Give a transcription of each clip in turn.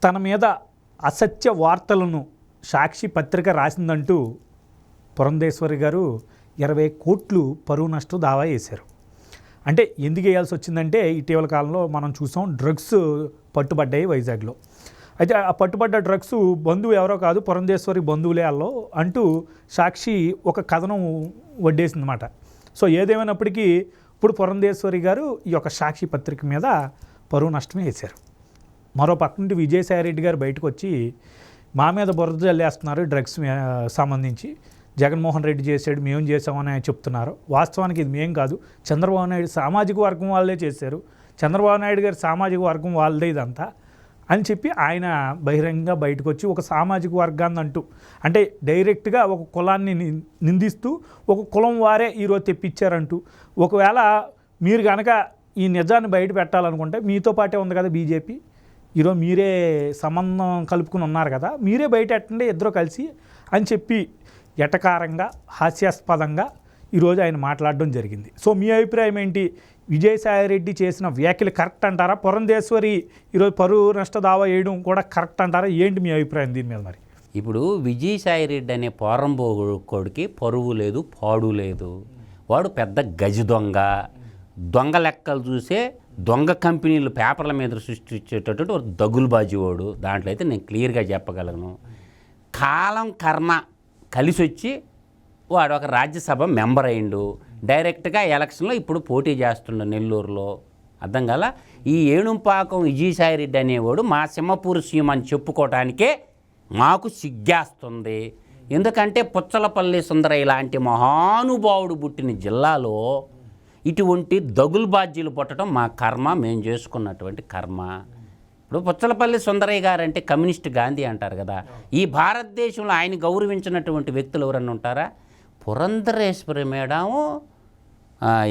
తన మీద అసత్య వార్తలను సాక్షి పత్రిక రాసిందంటూ పురంధేశ్వరి గారు 20 కోట్లు పరువు నష్టం దావా వేశారు. అంటే ఎందుకు వేయాల్సి వచ్చిందంటే ఇటీవల కాలంలో మనం చూసాం డ్రగ్స్ పట్టుబడ్డాయి వైజాగ్లో. అయితే ఆ పట్టుబడ్డ డ్రగ్స్ బంధువు ఎవరో కాదు పురంధేశ్వరి బంధువులే వాళ్ళు అంటూ సాక్షి ఒక కథనం వడ్డేసిందన్నమాట. సో ఏదేమైనప్పటికీ ఇప్పుడు పురంధేశ్వరి గారు ఈ యొక్క సాక్షి పత్రిక మీద పరువు నష్టం వేశారు. మరో పక్క నుండి విజయసాయిరెడ్డి గారు బయటకు వచ్చి మా మీద బురద జల్లేస్తున్నారు డ్రగ్స్ సంబంధించి, జగన్మోహన్ రెడ్డి చేశాడు మేము చేసామని చెప్తున్నారు. వాస్తవానికి ఇది మేం కాదు, చంద్రబాబు నాయుడు సామాజిక వర్గం వాళ్ళే చేశారు, చంద్రబాబు నాయుడు గారి సామాజిక వర్గం వాళ్ళదే ఇదంతా అని చెప్పి ఆయన బహిరంగంగా బయటకు వచ్చి ఒక సామాజిక వర్గాన్ని అంటూ అంటే డైరెక్ట్గా ఒక కులాన్ని నిందిస్తూ ఒక కులం వారే ఈరోజు తెప్పించారంటూ, ఒకవేళ మీరు కనుక ఈ నిజాన్ని బయట పెట్టాలనుకుంటే మీతో పాటే ఉంది కదా బీజేపీ, ఈరోజు మీరే సంబంధం కలుపుకుని ఉన్నారు కదా, మీరే బయట ఎట్టండి ఇద్దరు కలిసి అని చెప్పి ఎటకారంగా హాస్యాస్పదంగా ఈరోజు ఆయన మాట్లాడడం జరిగింది. సో మీ అభిప్రాయం ఏంటి? విజయసాయిరెడ్డి చేసిన వ్యాఖ్యలు కరెక్ట్ అంటారా? పురంధేశ్వరి ఈరోజు పరువు నష్ట దావా వేయడం కూడా కరెక్ట్ అంటారా? ఏంటి మీ అభిప్రాయం దీని మీద? మరి ఇప్పుడు విజయసాయిరెడ్డి అనే పోరంబోకోడికి పరువు లేదు, పాడు లేదు. వాడు పెద్ద గజ దొంగ లెక్కలు చూసే దొంగ కంపెనీలు పేపర్ల మీద సృష్టించేటటువంటి ఒక దగులుబాజీ వాడు. దాంట్లో అయితే నేను క్లియర్గా చెప్పగలను. కాలం కర్మ కలిసి వచ్చి వాడు ఒక రాజ్యసభ మెంబర్ అయిండు. డైరెక్ట్గా ఎలక్షన్లో ఇప్పుడు పోటీ చేస్తుండ నెల్లూరులో. అర్థం కదా? ఈ ఏణుంపాకం విజయసాయిరెడ్డి అనేవాడు మా సింహపూర్ సీమ అని చెప్పుకోవటానికే మాకు సిగ్గేస్తుంది. ఎందుకంటే పుచ్చలపల్లి సుందరయ్య లాంటి మహానుభావుడు పుట్టిన జిల్లాలో ఇటువంటి దగులుబాజీలు పుట్టడం మా కర్మ, మేము చేసుకున్నటువంటి కర్మ. ఇప్పుడు పుచ్చలపల్లి సుందరయ్య గారు అంటే కమ్యూనిస్ట్ గాంధీ అంటారు కదా. ఈ భారతదేశంలో ఆయన గౌరవించినటువంటి వ్యక్తులు ఎవరన్నా ఉంటారా? పురంధరేశ్వరి మేడం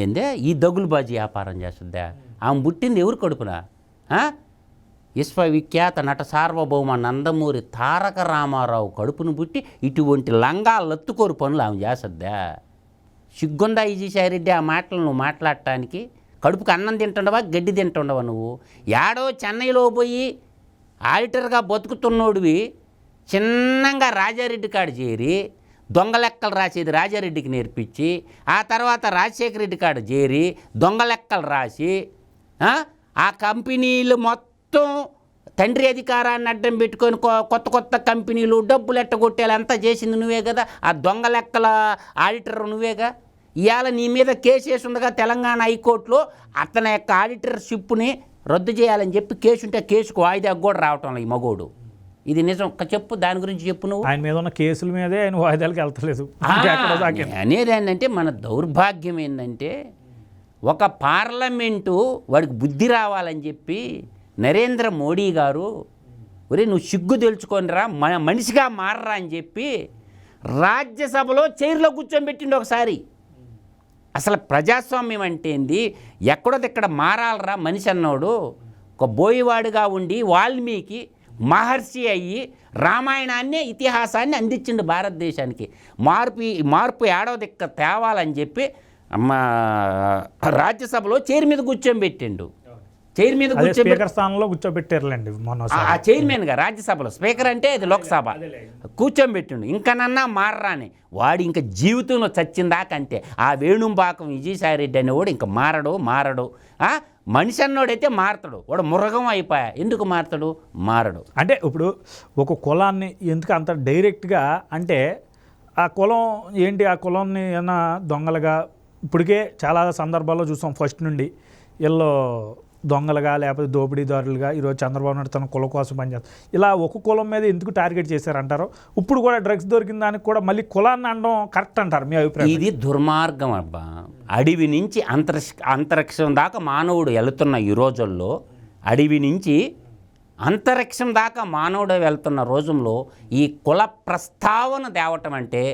ఏందే ఈ దగులుబాజీ వ్యాపారం చేస్తుందా? ఆమె పుట్టింది ఎవరు కడుపున? విశ్వవిఖ్యాత నట సార్వభౌమ నందమూరి తారక రామారావు కడుపును పుట్టి ఇటువంటి లంగా లత్తుకోరు పనులు ఆమె చేస్తుందా? సిగ్గుందా విజయసాయిరెడ్డి ఆ మాటలు నువ్వు మాట్లాడటానికి? కడుపుకి అన్నం తింటుండవా, గడ్డి తింటుండవా? నువ్వు యాడో చెన్నైలో పోయి ఆడిటర్గా బతుకుతున్నోడివి చిన్నంగా రాజారెడ్డి కాడ చేరి దొంగ లెక్కలు రాసేది రాజారెడ్డికి నేర్పించి, ఆ తర్వాత రాజశేఖర రెడ్డి కాడ చేరి దొంగ లెక్కలు రాసి ఆ కంపెనీలు మొత్తం తండ్రి అధికారాన్ని అడ్డం పెట్టుకొని కొత్త కొత్త కంపెనీలు డబ్బులు ఎట్టగొట్టేలా అంతా చేసింది నువ్వే కదా. ఆ దొంగ లెక్కల ఆడిటర్ నువ్వేగా. ఇవాళ నీ మీద కేసు వేసి ఉండగా తెలంగాణ హైకోర్టులో అతని యొక్క ఆడిటర్షిప్ని రద్దు చేయాలని చెప్పి కేసు ఉంటే కేసుకు వాయిదా కూడా రావటం ఈ మగోడు. ఇది నిజం. చెప్పు, దాని గురించి చెప్పు నువ్వు. ఆయన మీద ఉన్న కేసుల మీదే ఆయన వాయిదాలకు వెళ్తలేదు. అనేది ఏంటంటే మన దౌర్భాగ్యం ఏంటంటే ఒక పార్లమెంటు వాడికి బుద్ధి రావాలని చెప్పి నరేంద్ర మోడీ గారు ఒరే నువ్వు సిగ్గు తెలుసుకొనిరా, మనిషిగా మారరా అని చెప్పి రాజ్యసభలో చైర్లో కూర్చొని పెట్టిండు ఒకసారి. అసలు ప్రజాస్వామ్యం అంటే ఏంది? ఎక్కడోదిక్కడ మారాలరా మనిషి అన్నోడు. ఒక బోయివాడుగా ఉండి వాల్మీకి మహర్షి అయ్యి రామాయణాన్ని ఇతిహాసాన్ని అందించిండు భారతదేశానికి. మార్పు ఏడవదిక్క తేవాలని చెప్పి రాజ్యసభలో చైర్ మీద కూర్చొని పెట్టిండు. చైర్ మీద స్థానంలో కూర్చోబెట్టారులేండి ఆ చైర్మన్గా రాజ్యసభలో. స్పీకర్ అంటే అది లోక్సభ. కూర్చోబెట్టిండు. ఇంకనన్నా మారరాని వాడు ఇంకా జీవితంలో చచ్చిందాకంతే. ఆ వేణుంపాకం విజయసాయిరెడ్డి అనేవాడు ఇంకా మారడు. మనిషి అన్నోడైతే మారతాడు, వాడు మృగం అయిపోయా. ఎందుకు మారతాడు? మారడు. అంటే ఇప్పుడు ఒక కులాన్ని ఎందుకు అంత డైరెక్ట్గా అంటే ఆ కులం ఏంటి? ఆ కులాన్ని ఏమన్నా దొంగలుగా ఇప్పటికే చాలా సందర్భాల్లో చూసాం. ఫస్ట్ నుండి వీళ్ళు దొంగలుగా లేకపోతే దోపిడీదారులుగా ఈరోజు చంద్రబాబు నాయుడు తన కులం కోసం పనిచేస్తారు. ఇలా ఒక కులం మీద ఎందుకు టార్గెట్ చేశారంటారు? ఇప్పుడు కూడా డ్రగ్స్ దొరికిన దానికి కూడా మళ్ళీ కులాన్ని అనడం కరెక్ట్ అంటారు మీ అభిప్రాయం? ఇది దుర్మార్గం అబ్బా. అడవి నుంచి అంతరిక్షం దాకా మానవుడు వెళుతున్న ఈ రోజుల్లో, అడవి నుంచి అంతరిక్షం దాకా మానవుడు వెళ్తున్న రోజుల్లో ఈ కుల ప్రస్తావన తేవటం అంటే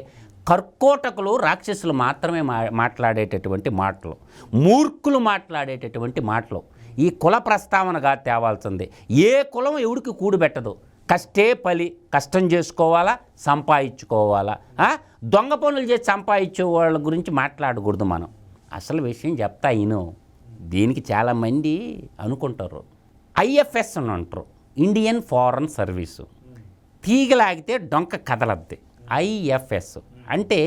కర్కోటకులు రాక్షసులు మాత్రమే మాట్లాడేటటువంటి మాటలు, మూర్ఖులు మాట్లాడేటటువంటి మాటలు. ఈ కుల ప్రస్తావనగా తేవాల్సిందే. ఏ కులం ఎవడికి కూడుబెట్టదు. కష్టే పలి, కష్టం చేసుకోవాలా, సంపాదించుకోవాలా. దొంగ పనులు చేసి సంపాదించే వాళ్ళ గురించి మాట్లాడకూడదు మనం. అసలు విషయం చెప్తా ఈను. దీనికి చాలామంది అనుకుంటారు ఐఎఫ్ఎస్ అని అంటారు, ఇండియన్ ఫారెన్ సర్వీసు, తీగలాగితే డొంక కదలద్ది IFS. అంటే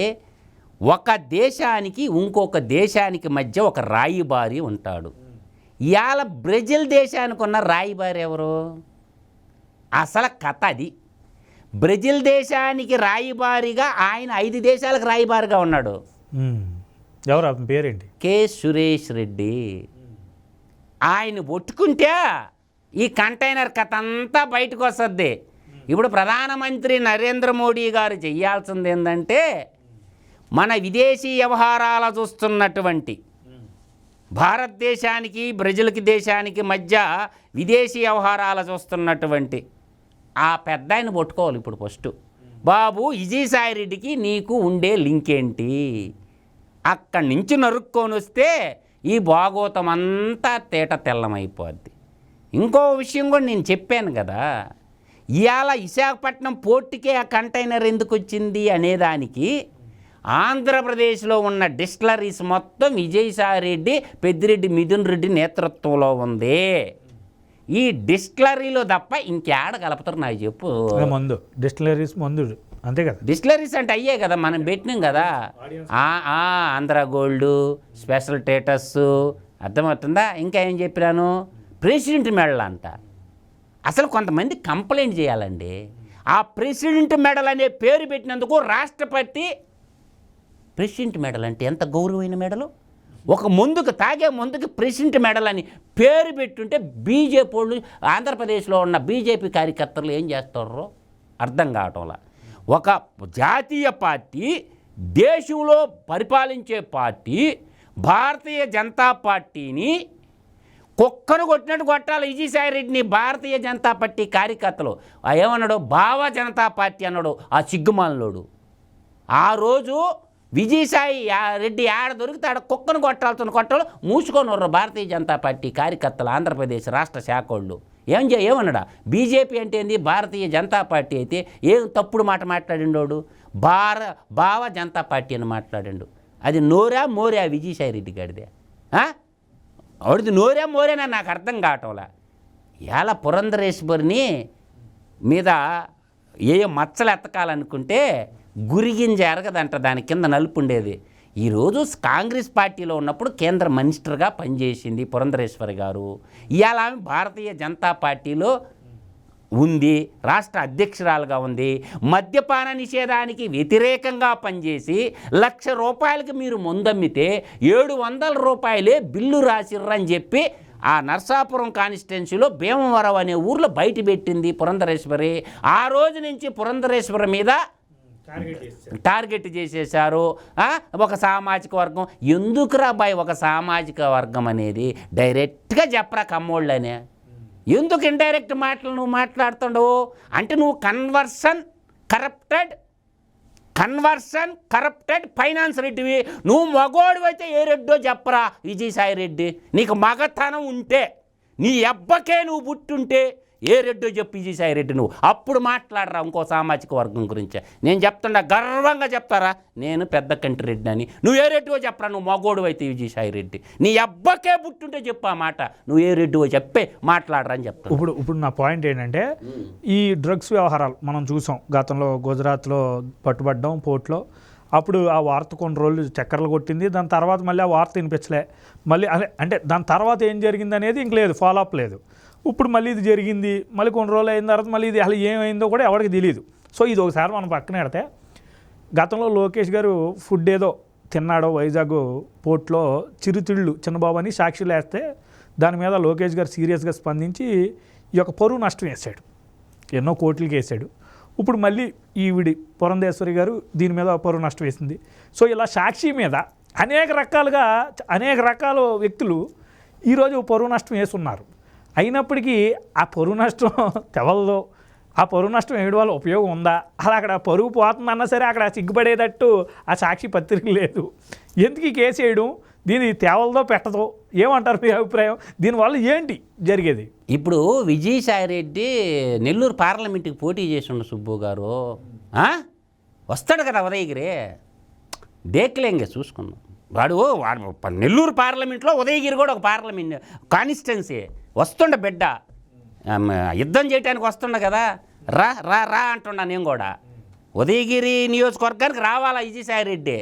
ఒక దేశానికి ఇంకొక దేశానికి మధ్య ఒక రాయిబారి ఉంటాడు. ఇవాళ బ్రెజిల్ దేశానికి ఉన్న రాయిబారి ఎవరు? అసలు కథ అది. బ్రెజిల్ దేశానికి రాయిబారిగా ఆయన 5 దేశాలకు రాయిబారిగా ఉన్నాడు. ఎవరు పేరేంటి? కె సురేష్ రెడ్డి. ఆయన ఒట్టుకుంటే ఈ కంటైనర్ కథ అంతా బయటకు వస్తుంది. ఇప్పుడు ప్రధానమంత్రి నరేంద్ర మోడీ గారు చేయాల్సింది ఏంటంటే, మన విదేశీ వ్యవహారాలు చూస్తున్నటువంటి భారతదేశానికి బ్రెజిల్కి దేశానికి మధ్య విదేశీ వ్యవహారాలు చూస్తున్నటువంటి ఆ పెద్ద ఆయన పట్టుకోవాలి. ఇప్పుడు ఫస్ట్ బాబు విజయసాయి రెడ్డికి నీకు ఉండే లింక్ ఏంటి? అక్కడి నుంచి నరుక్కొని వస్తే ఈ భాగోతం అంతా తేట తెల్లమైపోద్ది. ఇంకో విషయం కూడా నేను చెప్పాను కదా, ఇవాళ విశాఖపట్నం పోర్టుకే ఆ కంటైనర్ ఎందుకు వచ్చింది అనేదానికి ఆంధ్రప్రదేశ్లో ఉన్న డిస్టిలరీస్ మొత్తం విజయసాయి రెడ్డి, పెద్దిరెడ్డి మిథున్ రెడ్డి నేతృత్వంలో ఉంది. ఈ డిస్టిలరీలో తప్ప ఇంకేడ కలుపుతారు నాకు చెప్పు. మందు డిస్టిలరీస్ మందు అంతే కదా. డిస్టిలరీస్ అంటే అయ్యే కదా మనం పెట్టినాం కదా, ఆంధ్ర గోల్డ్, స్పెషల్ స్టేటస్, అర్థమవుతుందా? ఇంకా ఏం చెప్పినాను, ప్రెసిడెంట్ మెడల్ అంట. అసలు కొంతమంది కంప్లైంట్ చేయాలండి. ఆ ప్రెసిడెంట్ మెడల్ అనే పేరు పెట్టినందుకు రాష్ట్రపతి ప్రెసిడెంట్ మెడల్ అంటే ఎంత గౌరవమైన మెడలు. ఒక ముందుకు తాగే ముందుకు ప్రెసిడెంట్ మెడల్ అని పేరు పెట్టుంటే బీజేపీ వాళ్ళు, ఆంధ్రప్రదేశ్లో ఉన్న బీజేపీ కార్యకర్తలు ఏం చేస్తారో అర్థం కావటంలా. ఒక జాతీయ పార్టీ, దేశంలో పరిపాలించే పార్టీ భారతీయ జనతా పార్టీని కుక్కను కొట్టినట్టు కొట్టాలి విజయసాయి రెడ్డిని. భారతీయ జనతా పార్టీ కార్యకర్తలు ఏమన్నాడు, భావ జనతా పార్టీ అన్నాడు ఆ సిగ్గుమాలలోడు. ఆ రోజు విజయసాయి రెడ్డి ఆడ దొరికితే ఆడ కుక్కను కొట్టాలి మూసుకొని భారతీయ జనతా పార్టీ కార్యకర్తలు, ఆంధ్రప్రదేశ్ రాష్ట్ర శాఖ వాళ్ళు. ఏమన్నాడా, బీజేపీ అంటే ఏంది, భారతీయ జనతా పార్టీ అయితే ఏం తప్పుడు మాట మాట్లాడిండోడు, భావ జనతా పార్టీ అని మాట్లాడిండు. అది నోరా మోరా విజయసాయి రెడ్డి గాడిదే, ఆవిడది నోరే మోరేనా నాకు అర్థం కావటంలా. ఇవాళ పురంధరేశ్వరిని మీద ఏ మచ్చలు ఎత్తకాలనుకుంటే గురిగింజ ఎరగదంట, దాని కింద నలుపు ఉండేది. ఈరోజు కాంగ్రెస్ పార్టీలో ఉన్నప్పుడు కేంద్ర మినిస్టర్గా పనిచేసింది పురంధరేశ్వరి గారు. ఇవాళ ఆమె భారతీయ జనతా పార్టీలో ఉంది, రాష్ట్ర అధ్యక్షురాలుగా ఉంది. మద్యపాన నిషేధానికి వ్యతిరేకంగా పనిచేసి ₹1,00,000 మీరు ముందమ్మితే ₹700 బిల్లు రాసిర్రని చెప్పి ఆ నర్సాపురం కాన్స్టిట్యున్సీలో భీమవరం అనే ఊర్లో బయట పెట్టింది పురంధరేశ్వరి. ఆ రోజు నుంచి పురంధరేశ్వరి మీద టార్గెట్ చేసేశారు. ఒక సామాజిక వర్గం ఎందుకురా బాయ్, ఒక సామాజిక వర్గం అనేది డైరెక్ట్గా చెప్పరా కమ్మోళ్ళనే, ఎందుకు ఇండైరెక్ట్ మాటలు నువ్వు మాట్లాడుతుండవు? అంటే నువ్వు కరప్టెడ్ ఫైనాన్స్ రెడ్డివి. నువ్వు మగోడు అయితే ఏ రెడ్డో చెప్పరా విజయసాయి రెడ్డి. నీకు మగతనం ఉంటే, నీ అబ్బకే నువ్వు పుట్టుంటే ఏ రెడ్డో చెప్పు విజయసాయి రెడ్డి, నువ్వు అప్పుడు మాట్లాడరా ఇంకో సామాజిక వర్గం గురించి. నేను చెప్తున్నా, గర్వంగా చెప్తారా నేను పెద్ద కంటి రెడ్డి అని. నువ్వు ఏ రెడ్డివో చెప్పరా, నువ్వు మగోడు అయితే విజయసాయి రెడ్డి. నీ అబ్బకే పుట్టుంటే చెప్పు ఆ మాట, నువ్వు ఏ రెడ్డివో చెప్పే మాట్లాడరా అని చెప్తాను. ఇప్పుడు నా పాయింట్ ఏంటంటే, ఈ డ్రగ్స్ వ్యవహారాలు మనం చూసాం గతంలో, గుజరాత్లో పట్టుబడ్డం పోర్ట్లో. అప్పుడు ఆ వార్త కొన్ని రోజులు చక్కర్లు కొట్టింది, దాని తర్వాత మళ్ళీ ఆ వార్త వినిపించలే. మళ్ళీ అంటే దాని తర్వాత ఏం జరిగింది అనేది ఇంక లేదు, ఫాలోఅప్ లేదు. ఇప్పుడు మళ్ళీ ఇది జరిగింది, మళ్ళీ కొన్ని రోజులు అయిన తర్వాత మళ్ళీ ఇది అసలు ఏమైందో కూడా ఎవరికి తెలియదు. సో ఇది ఒకసారి మనం పక్కన పెడితే, గతంలో లోకేష్ గారు ఫుడ్ ఏదో తిన్నాడో వైజాగ్ పోర్ట్లో, చిరుతిళ్ళు చిన్నబాబు అని సాక్షులు వేస్తే దాని మీద లోకేష్ గారు సీరియస్గా స్పందించి ఈ యొక్క పరువు నష్టం వేసాడు, ఎన్నో కోట్లకి వేసాడు. ఇప్పుడు మళ్ళీ ఈవిడి పురంధేశ్వరి గారు దీని మీద పరువు నష్టం వేసింది. సో ఇలా సాక్షి మీద అనేక రకాల వ్యక్తులు ఈరోజు పరువు నష్టం వేస్తున్నారు. అయినప్పటికీ ఆ పరువు నష్టం తెవల్లో, ఆ పరువు నష్టం వేయడం వల్ల ఉపయోగం ఉందా? అలా అక్కడ పరువు పోతుందన్నా సరే అక్కడ సిగ్గుపడేటట్టు ఆ సాక్షి పత్రిక లేదు. ఎందుకు ఈ కేసు వేయడం? దీని తేవలదో పెట్టదో ఏమంటారు మీ అభిప్రాయం? దీనివల్ల ఏంటి జరిగేది? ఇప్పుడు విజయసాయి రెడ్డి నెల్లూరు పార్లమెంట్కి పోటీ చేసిండు సుబ్బు గారు, వస్తాడు కదా ఉదయగిరి, దేక్లేంగే చూసుకున్నాం. వాడు నెల్లూరు పార్లమెంట్లో ఉదయగిరి కూడా ఒక పార్లమెంట్ కాన్స్టిట్యున్సీ వస్తుండ బిడ్డ. యుద్ధం చేయడానికి వస్తుండ కదా, రా రా రా అంటున్నా నేను కూడా. ఉదయగిరి నియోజకవర్గానికి రావాలా విజయసాయిరెడ్డి,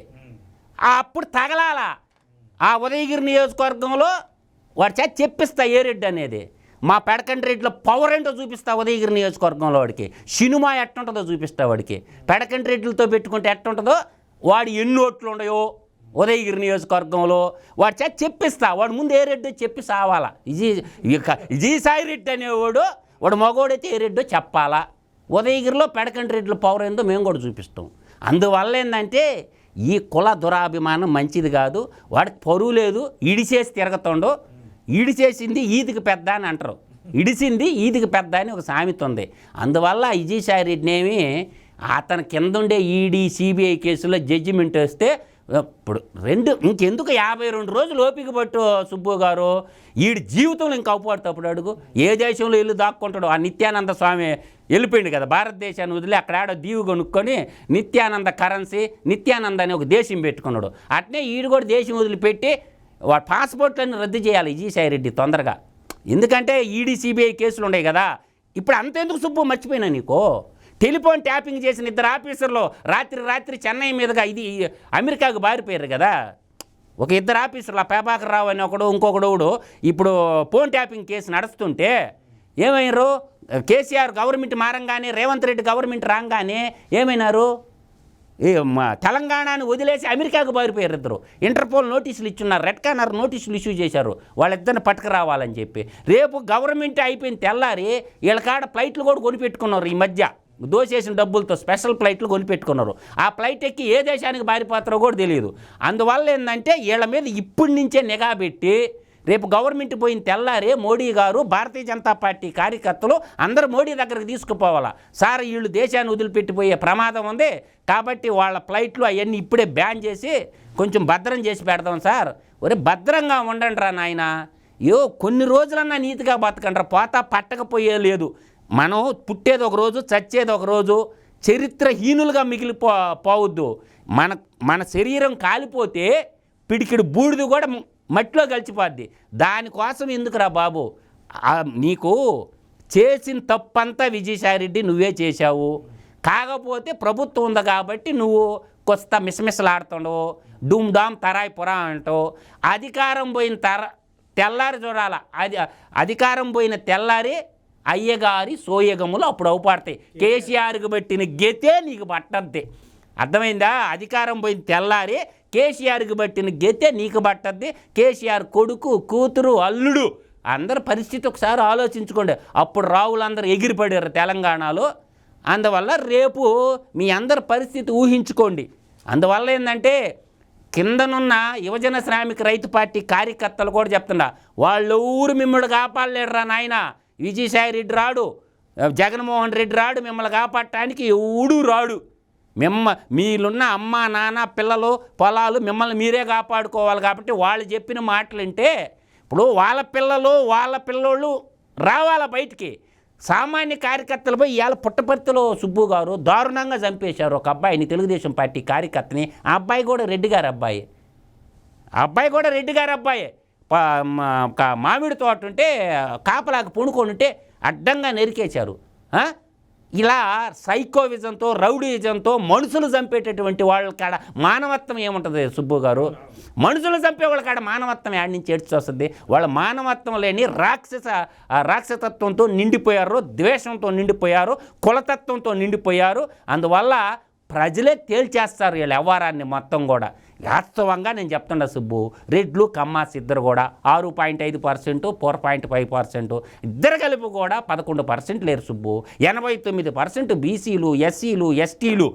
అప్పుడు తగలాలా. ఆ ఉదయగిరి నియోజకవర్గంలో వాడి చేత చెప్పిస్తా ఏ రెడ్డి అనేది. మా పెడకంటి రెడ్డిలో పవర్ ఏంటో చూపిస్తా ఉదయగిరి నియోజకవర్గంలో వాడికి. సినిమా ఎట్టుంటుందో చూపిస్తా వాడికి. పెడకంటి రెడ్డిలతో పెట్టుకుంటే ఎట్టుంటుందో, వాడు ఎన్ని ఓట్లు ఉన్నాయో ఉదయగిరి నియోజకవర్గంలో వాడి చేత చెప్పిస్తా. వాడు ముందు ఏ రెడ్డో చెప్పి సావాలా. విజయసాయిరెడ్డి అనేవాడు వాడు మగోడైతే ఏ రెడ్డో చెప్పాలా. ఉదయగిరిలో పెడకంటి రెడ్డిల పవర్ ఏందో మేము కూడా చూపిస్తాం. అందువల్ల ఏంటంటే ఈ కుల దురాభిమానం మంచిది కాదు. వాడికి పరువు లేదు, ఇడిచేసి తిరగతుండో. ఈడిచేసింది ఈదికి పెద్ద అని అంటారు, ఇడిసింది ఈదికి పెద్ద అని ఒక సామెత ఉంది. అందువల్ల విజయసాయిరెడ్డిని ఏమి అతని కింద ఉండే ఈడీ సిబిఐ కేసులో జడ్జిమెంట్ వస్తే ఇప్పుడు ఇంకెందుకు 52 రోజులు ఓపిక పట్టు సుబ్బు గారు. ఈడి జీవితంలో ఇంకా అవుపడతప్పుడు అడుగు ఏ దేశంలో వెళ్ళి దాక్కుంటాడు. ఆ నిత్యానంద స్వామి వెళ్ళిపోయింది కదా భారతదేశాన్ని వదిలి, అక్కడ ఆడ దీవు కొనుక్కొని నిత్యానంద కరెన్సీ నిత్యానంద అని ఒక దేశం పెట్టుకున్నాడు. అట్నే ఈడు కూడా దేశం వదిలిపెట్టి వాడు పాస్పోర్ట్లను రద్దు చేయాలి విజయసాయిరెడ్డి తొందరగా. ఎందుకంటే ఈడీ సిబిఐ కేసులు ఉన్నాయి కదా. ఇప్పుడు అంతెందుకు సుబ్బు మర్చిపోయినా నీకు, టెలిఫోన్ ట్యాపింగ్ చేసిన 2 ఆఫీసర్లు రాత్రి చెన్నై మీదుగా ఇది అమెరికాకు బారిపోయారు కదా. ఒక 2 ఆఫీసర్లు, ఆ ప్రభాకర్ రావు అని ఇంకొకడు ఇప్పుడు ఫోన్ ట్యాపింగ్ కేసు నడుస్తుంటే ఏమైనారు, కేసీఆర్ గవర్నమెంట్ మారంగానే రేవంత్ రెడ్డి గవర్నమెంట్ రాగానే ఏమైనారు, తెలంగాణను వదిలేసి అమెరికాకు బారిపోయారు 2. ఇంటర్పోల్ నోటీసులు ఇచ్చున్నారు, రెడ్ కార్నర్ నోటీసులు ఇష్యూ చేశారు వాళ్ళిద్దరిని పట్టుకురావాలని చెప్పి. రేపు గవర్నమెంట్ అయిపోయిన తెల్లారి వీళ్ళ కాడ ఫ్లైట్లు కూడా కొనిపెట్టుకున్నారు. ఈ మధ్య దోసేసిన డబ్బులతో స్పెషల్ ఫ్లైట్లు కొనిపెట్టుకున్నారు. ఆ ఫ్లైట్ ఎక్కి ఏ దేశానికి బారిపోతారో కూడా తెలియదు. అందువల్ల ఏంటంటే వీళ్ళ మీద ఇప్పటి నుంచే నిఘా పెట్టి రేపు గవర్నమెంట్ పోయిన తెల్లారే మోడీ గారు భారతీయ జనతా పార్టీ కార్యకర్తలు అందరూ మోడీ దగ్గరికి తీసుకుపోవాలా. సార్ వీళ్ళు దేశాన్ని వదిలిపెట్టిపోయే ప్రమాదం ఉంది కాబట్టి వాళ్ళ ఫ్లైట్లు అవన్నీ ఇప్పుడే బ్యాన్ చేసి కొంచెం భద్రం చేసి పెడదాం సార్. ఒరే భద్రంగా ఉండండి రా నాయన, కొన్ని రోజులన్నా నీతిగా బతకండి రా. పోతా పట్టకపోయే లేదు. మనం పుట్టేది ఒక రోజు, చచ్చేది ఒక రోజు. చరిత్రహీనులుగా పోవద్దు. మన శరీరం కాలిపోతే పిడికిడి బూడిది కూడా మట్టిలో కలిసిపోద్ది. దానికోసం ఎందుకురా బాబు, నీకు చేసిన తప్పంతా విజయసాయిరెడ్డి నువ్వే చేశావు. కాకపోతే ప్రభుత్వం ఉంది కాబట్టి నువ్వు కొస్త మిసమిసలాడుతుండవు, డూమ్ డామ్ తరాయి పురా అంటావు. అధికారం పోయిన తెల్లారి చూడాల. అధికారం పోయిన తెల్లారి అయ్యగారి సోయగములు అప్పుడు అవుపడతాయి. కేసీఆర్కి పెట్టిన గెతే నీకు పట్టద్ది. అర్థమైందా? అధికారం పోయిన తెల్లారి కేసీఆర్కి పట్టిన గెతే నీకు పట్టద్ది. కేసీఆర్ కొడుకు, కూతురు, అల్లుడు అందరి పరిస్థితి ఒకసారి ఆలోచించుకోండి. అప్పుడు రావులందరూ ఎగిరిపడారు తెలంగాణలో. అందువల్ల రేపు మీ అందరి పరిస్థితి ఊహించుకోండి. అందువల్ల ఏంటంటే కిందనున్న యువజన శ్రామిక రైతు పార్టీ కార్యకర్తలు కూడా చెప్తున్నా, వాళ్ళు ఊరు మిమ్మల్ని కాపాడలేడురా నాయన. విజయసాయిరెడ్డి రాడు, జగన్మోహన్ రెడ్డి రాడు, మిమ్మల్ని కాపాడటానికి ఎవడూ రాడు. మీలున్న అమ్మ నాన్న పిల్లలు పొలాలు మిమ్మల్ని మీరే కాపాడుకోవాలి. కాబట్టి వాళ్ళు చెప్పిన మాటలు అంటే ఇప్పుడు వాళ్ళ పిల్లోళ్ళు రావాల బయటికి. సామాన్య కార్యకర్తలపై ఇవాళ పుట్టపర్తిలో సుబ్బు గారు దారుణంగా చంపేశారు ఒక అబ్బాయిని, తెలుగుదేశం పార్టీ కార్యకర్తని. ఆ అబ్బాయి కూడా రెడ్డి గారు అబ్బాయి. మామిడి తోట ఉంటే కాపలాకి పూనుకొని ఉంటే అడ్డంగా నరికేశారు. ఇలా సైకోవిజంతో, రౌడీయిజంతో మనుషులు చంపేటటువంటి వాళ్ళ కాడ మానవత్వం ఏముంటుంది సుబ్బు గారు? మనుషులు చంపే వాళ్ళ కాడ మానవత్వం యాడ్ నుంచి ఏడ్చి వస్తుంది. వాళ్ళ మానవత్వం లేని రాక్షసత్వంతో నిండిపోయారు, ద్వేషంతో నిండిపోయారు, కులతత్వంతో నిండిపోయారు. అందువల్ల ప్రజలే తేల్చేస్తారు వీళ్ళ వ్యవహారాన్ని మొత్తం కూడా. వాస్తవంగా నేను చెప్తున్నా సుబ్బు, రెడ్లు కమ్మాస్ ఇద్దరు కూడా 6.5%, 4.5%, ఇద్దరు కలిపి కూడా 11% లేరు సుబ్బు. 89% బీసీలు, ఎస్సీలు, ఎస్టీలు,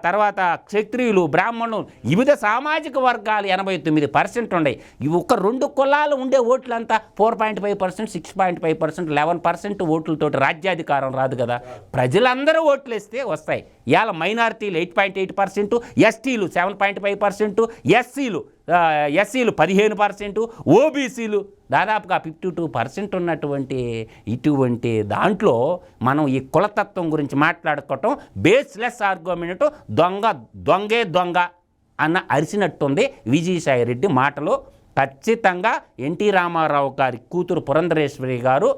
తర్వాత క్షత్రియులు, బ్రాహ్మణులు, వివిధ సామాజిక వర్గాలు 89% ఉన్నాయి. ఇవి ఒక 2 కులాలు ఉండే ఓట్లంతా 4.5%, 6.5%, 11% ఓట్లతోటి రాజ్యాధికారం రాదు కదా. ప్రజలందరూ ఓట్లు వేస్తే వస్తాయి. ఇవాళ మైనారిటీలు 8.8%, ఎస్టీలు 7.5%, ఎస్సీలు 15%, ఓబీసీలు దాదాపుగా 52% ఉన్నటువంటి ఇటువంటి దాంట్లో మనం ఈ కులతత్వం గురించి మాట్లాడుకోవటం బేస్లెస్ ఆర్గ్యుమెంట్. దొంగ అన్న అరిసినట్టుంది విజయసాయిరెడ్డి మాటలు. ఖచ్చితంగా ఎన్టీ రామారావు గారి కూతురు పురంధరేశ్వరి గారు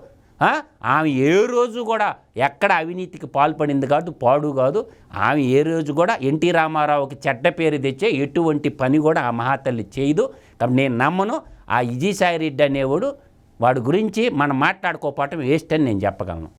ఆమె ఏ రోజు కూడా ఎక్కడ అవినీతికి పాల్పడింది కాదు, పాడు కాదు. ఆమె ఏ రోజు కూడా ఎన్టీ రామారావుకి చెడ్డ పేరు తెచ్చే ఎటువంటి పని కూడా ఆ మహాతల్లి చేయదు. కాబట్టి నేను నమ్మను. ఆ విజయసాయి రెడ్డి అనేవాడు, వాడి గురించి మనం మాట్లాడుకోపోవటం వేస్ట్ అని నేను చెప్పగలను.